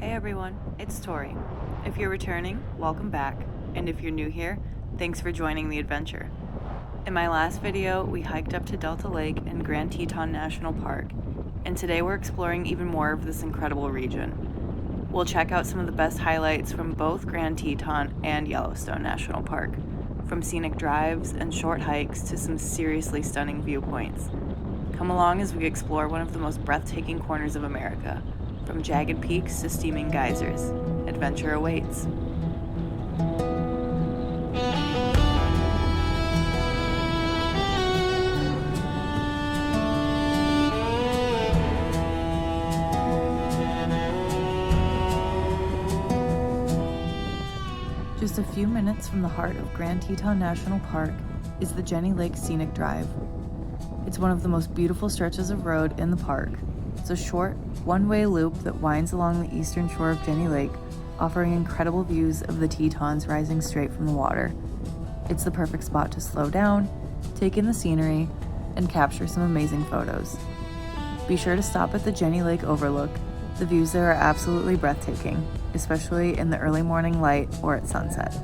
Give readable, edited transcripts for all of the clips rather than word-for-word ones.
Hey everyone, it's Tori. If you're returning, welcome back, and if you're new here, thanks for joining the adventure. In my last video, we hiked up to Delta Lake and Grand Teton National Park, and today we're exploring even more of this incredible region. We'll check out some of the best highlights from both Grand Teton and Yellowstone National Park, from scenic drives and short hikes to some seriously stunning viewpoints. Come along as we explore one of the most breathtaking corners of America. From jagged peaks to steaming geysers, adventure awaits. Just a few minutes from the heart of Grand Teton National Park is the Jenny Lake Scenic Drive. It's one of the most beautiful stretches of road in the park. It's a short, one-way loop that winds along the eastern shore of Jenny Lake, offering incredible views of the Tetons rising straight from the water. It's the perfect spot to slow down, take in the scenery, and capture some amazing photos. Be sure to stop at the Jenny Lake Overlook. The views there are absolutely breathtaking, especially in the early morning light or at sunset.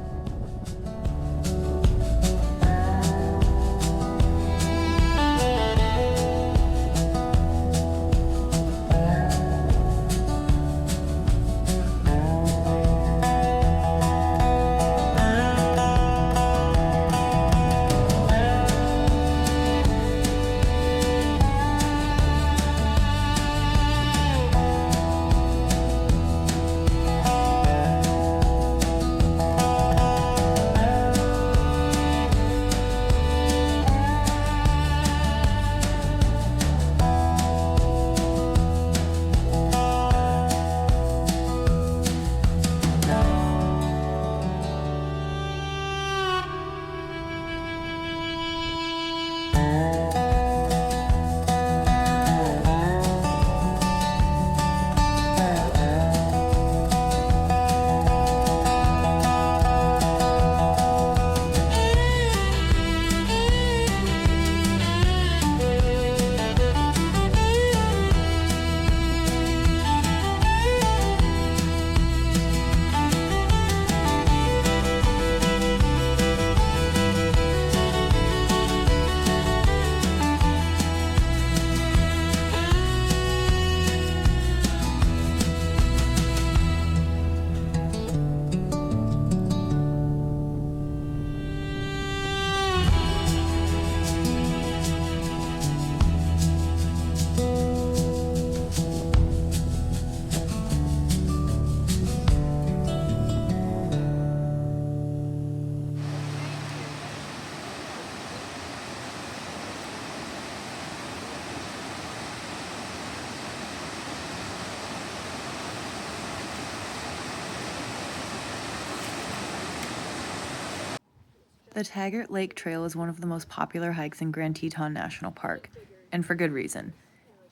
The Taggart Lake Trail is one of the most popular hikes in Grand Teton National Park, and for good reason.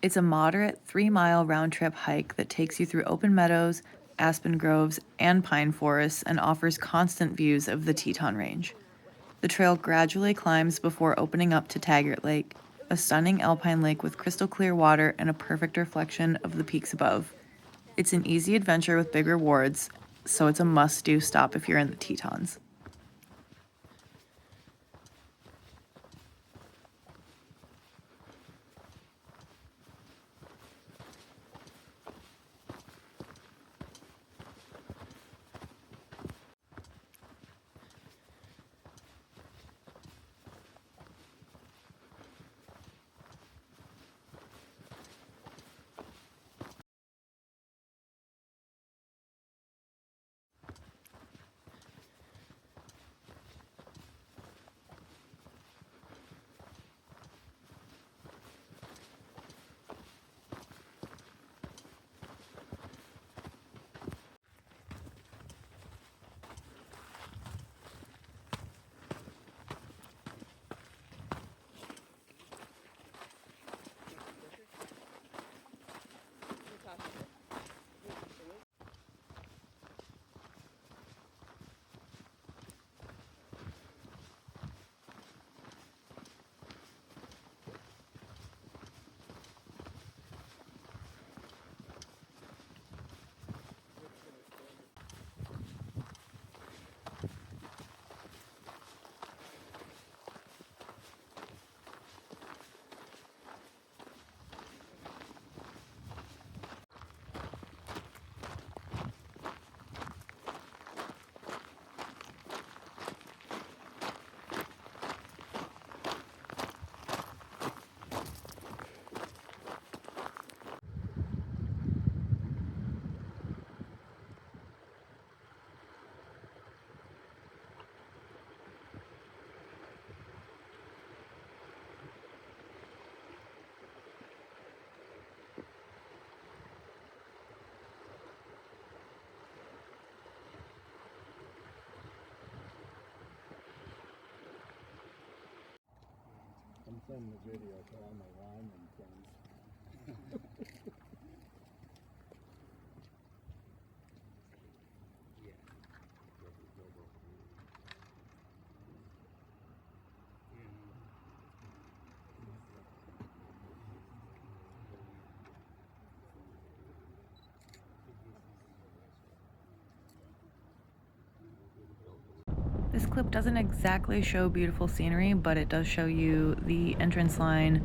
It's a moderate 3-mile round-trip hike that takes you through open meadows, aspen groves, and pine forests and offers constant views of the Teton Range. The trail gradually climbs before opening up to Taggart Lake, a stunning alpine lake with crystal clear water and a perfect reflection of the peaks above. It's an easy adventure with big rewards, so it's a must-do stop if you're in the Tetons. send the video to all my Wyoming friends. This clip doesn't exactly show beautiful scenery, but it does show you the entrance line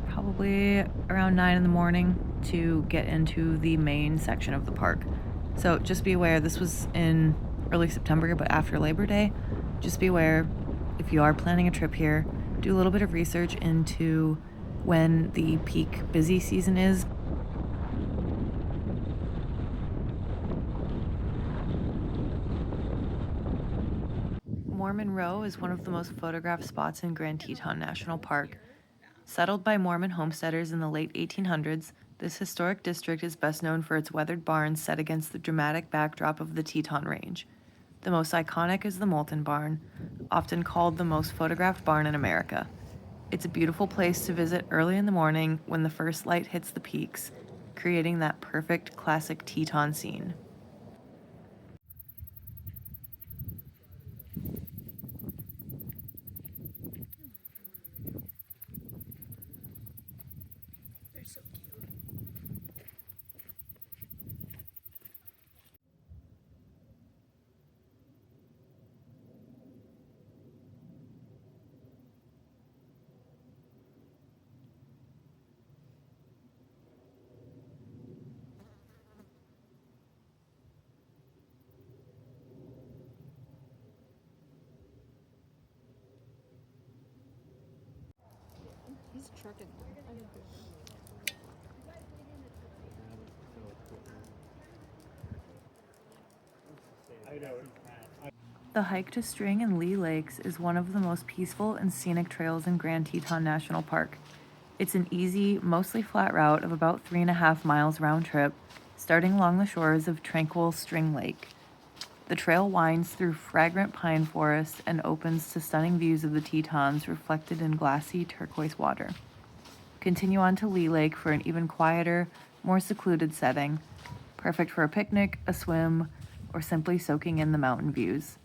probably around 9 in the morning to get into the main section of the park. So just be aware, this was in early September, but after Labor Day. Just be aware, if you are planning a trip here, do a little bit of research into when the peak busy season is. Mormon Row is one of the most photographed spots in Grand Teton National Park. Settled by Mormon homesteaders in the late 1800s, this historic district is best known for its weathered barns set against the dramatic backdrop of the Teton Range. The most iconic is the Molten Barn, often called the most photographed barn in America. It's a beautiful place to visit early in the morning when the first light hits the peaks, creating that perfect classic Teton scene. He's trucking. The hike to String and Lee Lakes is one of the most peaceful and scenic trails in Grand Teton National Park. It's an easy, mostly flat route of about 3.5 miles round trip, starting along the shores of tranquil String Lake. The trail winds through fragrant pine forest and opens to stunning views of the Tetons reflected in glassy turquoise water. Continue on to Lee Lake for an even quieter, more secluded setting, perfect for a picnic, a swim, or simply soaking in the mountain views.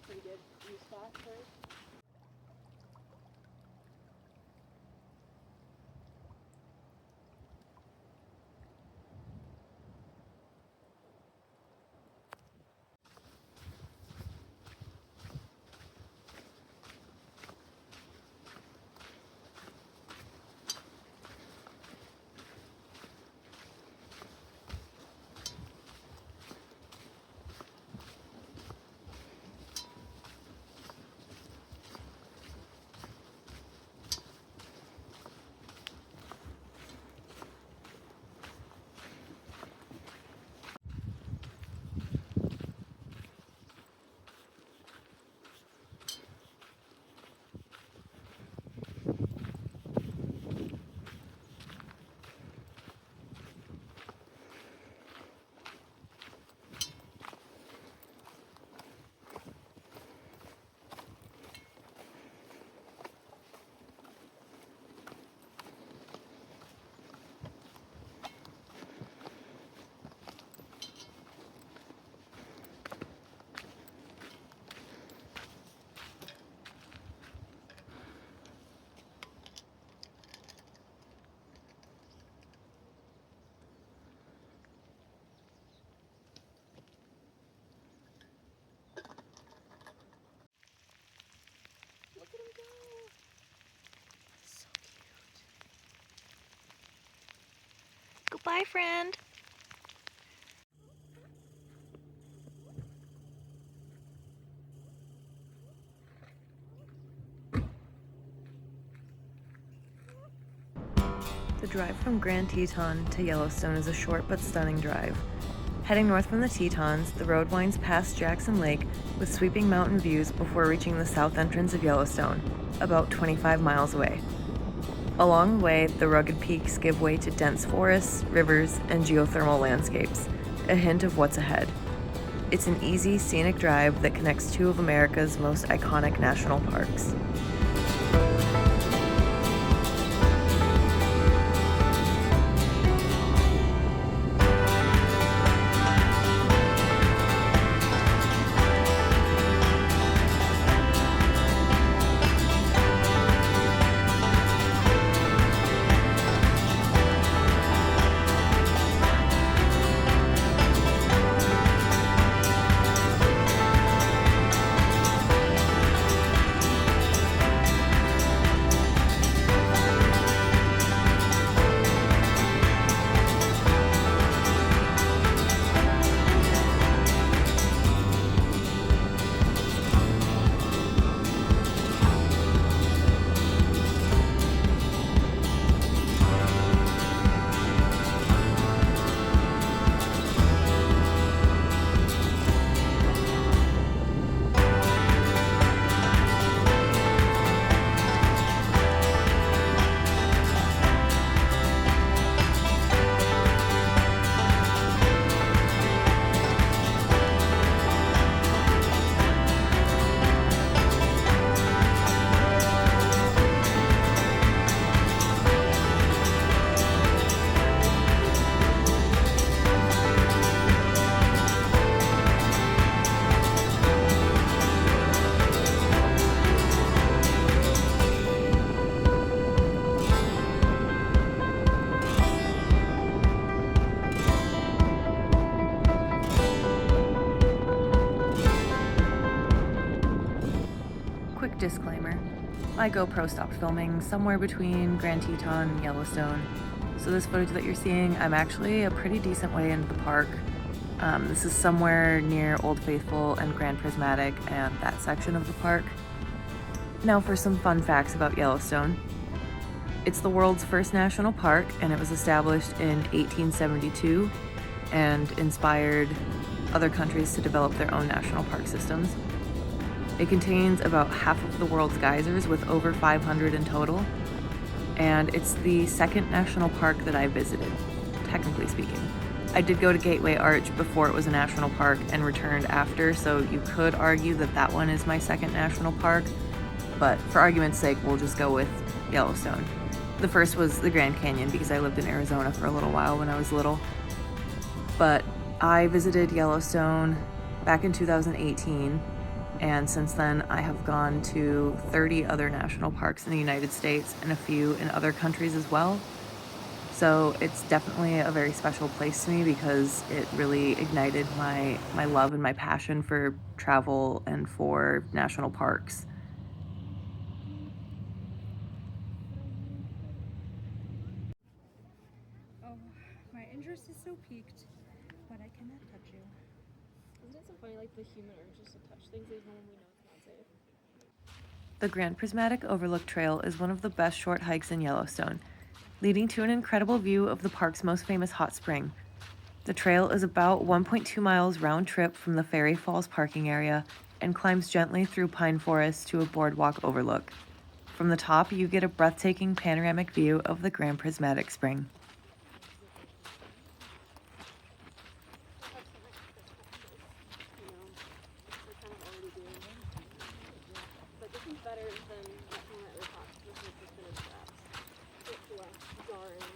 Pretty good view spot first. Look at him go! So cute. Goodbye, friend. The drive from Grand Teton to Yellowstone is a short but stunning drive. Heading north from the Tetons, the road winds past Jackson Lake with sweeping mountain views before reaching the south entrance of Yellowstone, about 25 miles away. Along the way, the rugged peaks give way to dense forests, rivers, and geothermal landscapes, a hint of what's ahead. It's an easy, scenic drive that connects two of America's most iconic national parks. Quick disclaimer, my GoPro stopped filming somewhere between Grand Teton and Yellowstone, so this footage that you're seeing, I'm actually a pretty decent way into the park. This is somewhere near Old Faithful and Grand Prismatic and that section of the park. Now for some fun facts about Yellowstone. It's the world's first national park, and it was established in 1872 and inspired other countries to develop their own national park systems. It contains about half of the world's geysers, with over 500 in total, and it's the second national park that I visited, technically speaking. I did go to Gateway Arch before it was a national park and returned after, so you could argue that that one is my second national park, but for argument's sake, we'll just go with Yellowstone. The first was the Grand Canyon because I lived in Arizona for a little while when I was little, but I visited Yellowstone back in 2018. And since then, I have gone to 30 other national parks in the United States and a few in other countries as well. So it's definitely a very special place to me because it really ignited my love and my passion for travel and for national parks. Oh, my interest is so piqued, but I cannot touch you. Isn't it so funny, like the human urges to touch things even when we know it's not safe? The Grand Prismatic Overlook Trail is one of the best short hikes in Yellowstone, leading to an incredible view of the park's most famous hot spring. The trail is about 1.2 miles round trip from the Ferry Falls parking area and climbs gently through pine forest to a boardwalk overlook. From the top, you get a breathtaking panoramic view of the Grand Prismatic Spring. But this is better than that one that we talked, which was the finished straps. It's less jarring.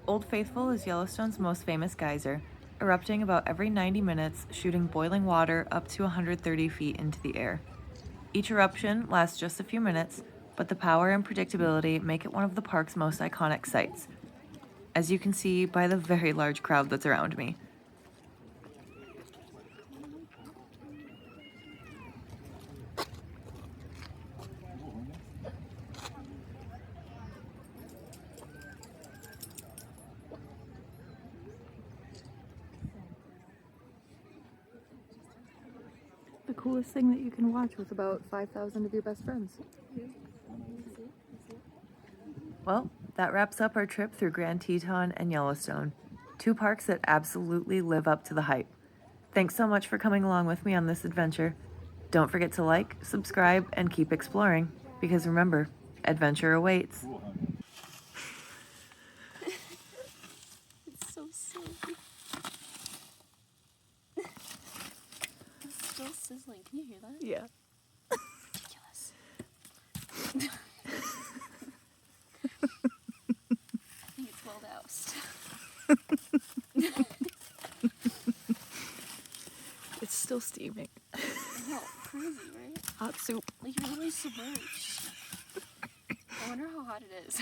Old Faithful is Yellowstone's most famous geyser, erupting about every 90 minutes, shooting boiling water up to 130 feet into the air. Each eruption lasts just a few minutes, but the power and predictability make it one of the park's most iconic sights, as you can see by the very large crowd that's around me. The coolest thing that you can watch with about 5,000 of your best friends. Well, that wraps up our trip through Grand Teton and Yellowstone, two parks that absolutely live up to the hype. Thanks so much for coming along with me on this adventure. Don't forget to like, subscribe, and keep exploring, because remember, adventure awaits. It's so silly. It's still sizzling. Can you hear that? Yeah. Ridiculous. I think it's well doused. It's still steaming. I know, crazy, right? Hot soup. Like you're literally submerged. I wonder how hot it is.